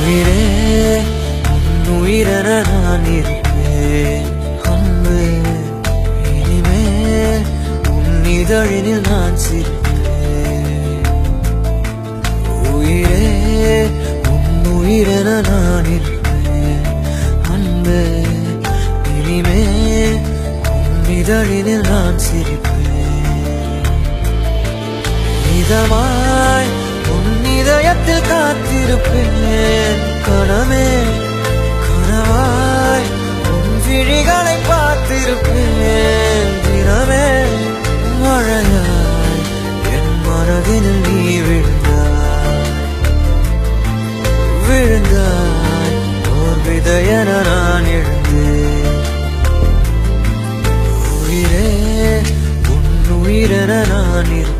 உயிரே உன் உயிரென நான் இருப்பேன் அன்பு இனிமே உன் இதழினில் நான் சிரிப்பேன் உயிரே உன் உயிரென நான் இருப்பேன் அன்பு இனிமே உன் இதழினில் நான் சிரிப்பேன் இதமாய் உன் இதயத்தில் காத்திருப்பேன் கனமே கனவாய் உன் விழிகளை பார்த்திருப்பேன் தினமே மழையாய் என் மனதினில் நீ விழுந்தாய் ஓர் விதையென நான் எழுந்தேன் உயிரே உன் உயிரென நான் இருப்பேன்